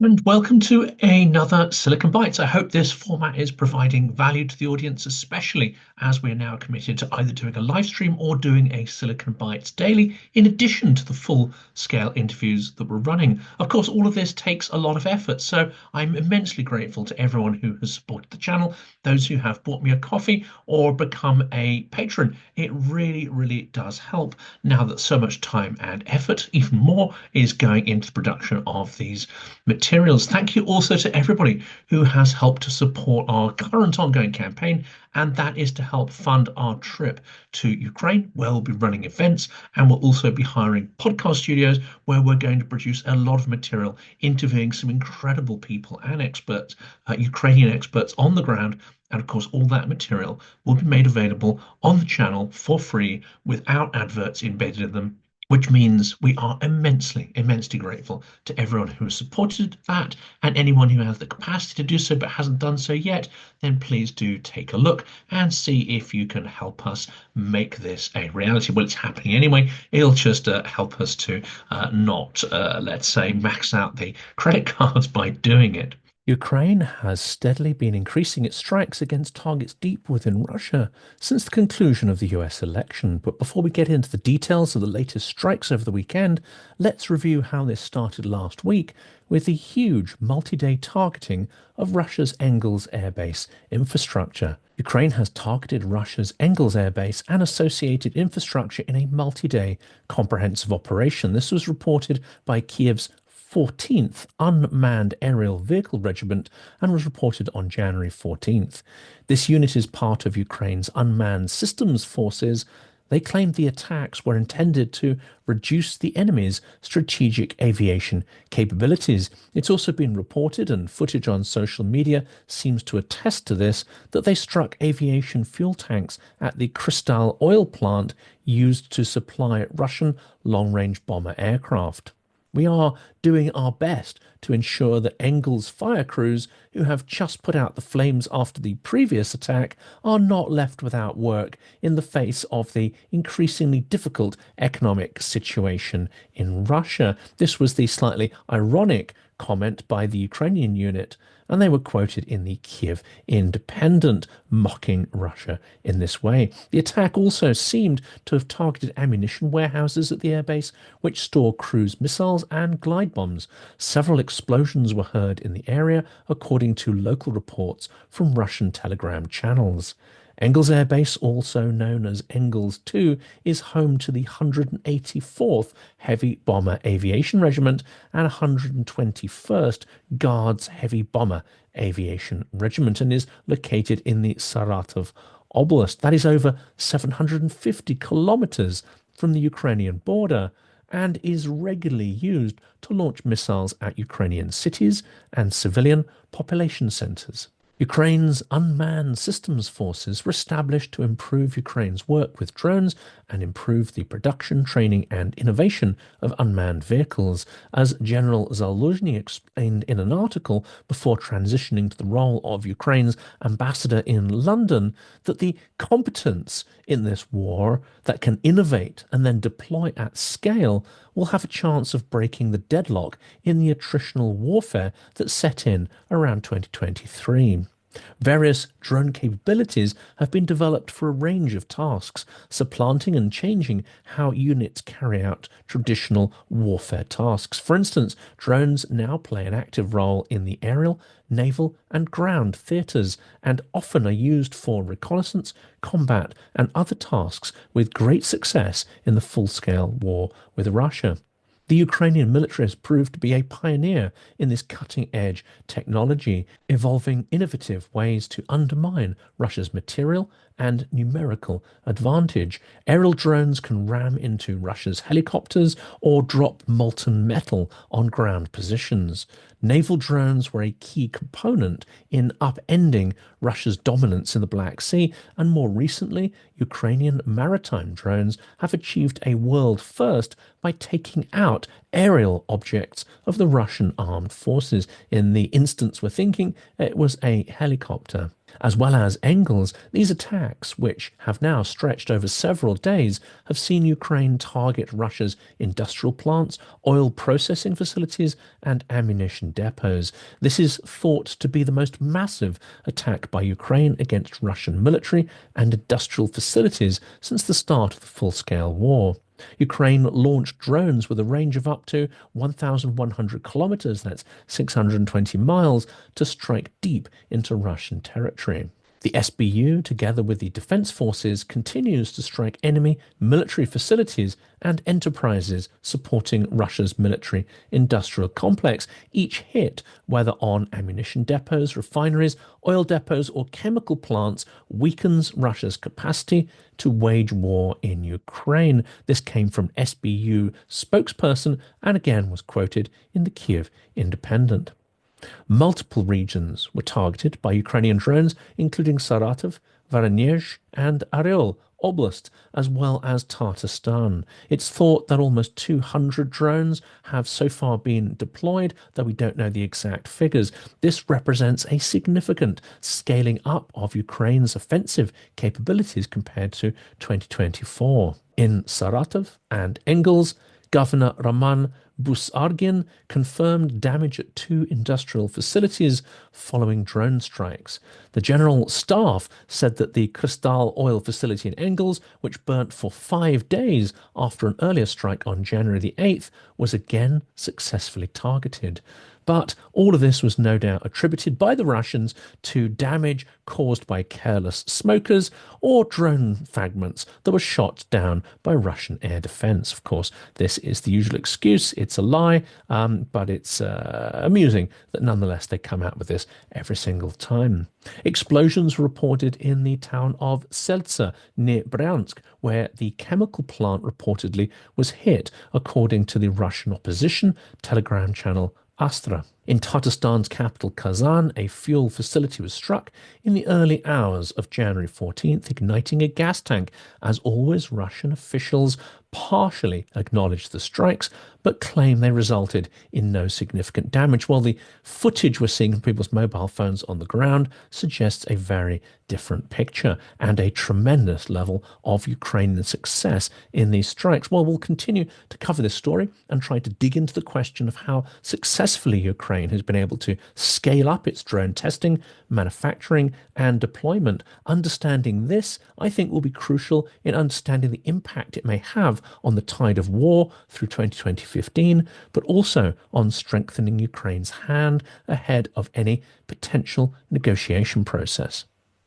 And welcome to another Silicon Bites. I hope this format is providing value to the audience, especially as we are now committed to either doing a live stream or doing a Silicon Bites daily, in addition to the full scale interviews that we're running. Of course, all of this takes a lot of effort, so I'm immensely grateful to everyone who has supported the channel, those who have bought me a coffee or become a patron. It really, really does help now that so much time and effort, even more, is going into the production of these materials. Thank you also to everybody who has helped to support our current ongoing campaign, and that is to help fund our trip to Ukraine, where we'll be running events, and we'll also be hiring podcast studios where we're going to produce a lot of material, interviewing some incredible people and experts, Ukrainian experts on the ground. And of course, all that material will be made available on the channel for free without adverts embedded in them, which means we are immensely, immensely grateful to everyone who has supported that, and anyone who has the capacity to do so but hasn't done so yet, then please do take a look and see if you can help us make this a reality. Well, it's happening anyway. It'll just help us to not, let's say, max out the credit cards by doing it. Ukraine has steadily been increasing its strikes against targets deep within Russia since the conclusion of the US election. But before we get into the details of the latest strikes over the weekend, let's review how this started last week with the huge multi-day targeting of Russia's Engels airbase infrastructure. Ukraine has targeted Russia's Engels airbase and associated infrastructure in a multi-day comprehensive operation. This was reported by Kyiv's 14th Unmanned Aerial Vehicle Regiment and was reported on January 14th. This unit is part of Ukraine's Unmanned Systems Forces. They claimed the attacks were intended to reduce the enemy's strategic aviation capabilities. It's also been reported, and footage on social media seems to attest to this, that they struck aviation fuel tanks at the Krystal oil plant used to supply Russian long-range bomber aircraft. We are doing our best to ensure that Engels fire crews, who have just put out the flames after the previous attack, are not left without work in the face of the increasingly difficult economic situation in Russia. This was the slightly ironic comment by the Ukrainian unit, and they were quoted in the Kyiv Independent, mocking Russia in this way. The attack also seemed to have targeted ammunition warehouses at the airbase, which store cruise missiles and glide bombs. Several explosions were heard in the area, according to local reports from Russian Telegram channels. Engels Air Base, also known as Engels 2, is home to the 184th Heavy Bomber Aviation Regiment and 121st Guards Heavy Bomber Aviation Regiment, and is located in the Saratov Oblast. That is over 750 kilometers from the Ukrainian border, and is regularly used to launch missiles at Ukrainian cities and civilian population centers. Ukraine's unmanned systems forces were established to improve Ukraine's work with drones and improve the production, training, and innovation of unmanned vehicles, as General Zaluzhny explained in an article before transitioning to the role of Ukraine's ambassador in London, that the competence in this war that can innovate and then deploy at scale will have a chance of breaking the deadlock in the attritional warfare that set in around 2023. Various drone capabilities have been developed for a range of tasks, supplanting and changing how units carry out traditional warfare tasks. For instance, drones now play an active role in the aerial, naval, and ground theatres, and often are used for reconnaissance, combat, and other tasks, with great success in the full-scale war with Russia. The Ukrainian military has proved to be a pioneer in this cutting-edge technology, evolving innovative ways to undermine Russia's material and numerical advantage. Aerial drones can ram into Russia's helicopters or drop molten metal on ground positions. Naval drones were a key component in upending Russia's dominance in the Black Sea, and more recently, Ukrainian maritime drones have achieved a world first by taking out aerial objects of the Russian armed forces. In the instance we're thinking, it was a helicopter. As well as Engels, these attacks, which have now stretched over several days, have seen Ukraine target Russia's industrial plants, oil processing facilities, and ammunition depots. This is thought to be the most massive attack by Ukraine against Russian military and industrial facilities since the start of the full-scale war. Ukraine launched drones with a range of up to 1,100 kilometers, that's 620 miles, to strike deep into Russian territory. The SBU, together with the defense forces, continues to strike enemy military facilities and enterprises supporting Russia's military industrial complex. Each hit, whether on ammunition depots, refineries, oil depots, or chemical plants, weakens Russia's capacity to wage war in Ukraine. This came from SBU spokesperson and again was quoted in the Kyiv Independent. Multiple regions were targeted by Ukrainian drones, including Saratov, Voronezh, and Oryol Oblast, as well as Tatarstan. It's thought that almost 200 drones have so far been deployed, though we don't know the exact figures. This represents a significant scaling up of Ukraine's offensive capabilities compared to 2024. In Saratov and Engels, Governor Roman Busargin confirmed damage at 2 industrial facilities following drone strikes. The General Staff said that the Kristall oil facility in Engels, which burnt for 5 days after an earlier strike on January the 8th, was again successfully targeted. But all of this was no doubt attributed by the Russians to damage caused by careless smokers or drone fragments that were shot down by Russian air defense. Of course, this is the usual excuse. It's a lie, but it's amusing that nonetheless they come out with this every single time. Explosions were reported in the town of Seltsa near Bryansk, where the chemical plant reportedly was hit, according to the Russian opposition Telegram channel Astra. In Tatarstan's capital Kazan, a fuel facility was struck in the early hours of January 14th, igniting a gas tank. As always, Russian officials partially acknowledged the strikes, but claim they resulted in no significant damage, while the footage we're seeing from people's mobile phones on the ground suggests a very different picture and a tremendous level of Ukrainian success in these strikes. Well, we'll continue to cover this story and try to dig into the question of how successfully Ukraine has been able to scale up its drone testing, manufacturing, and deployment. Understanding this, I think, will be crucial in understanding the impact it may have on the tide of war through 2015, but also on strengthening Ukraine's hand ahead of any potential negotiation process.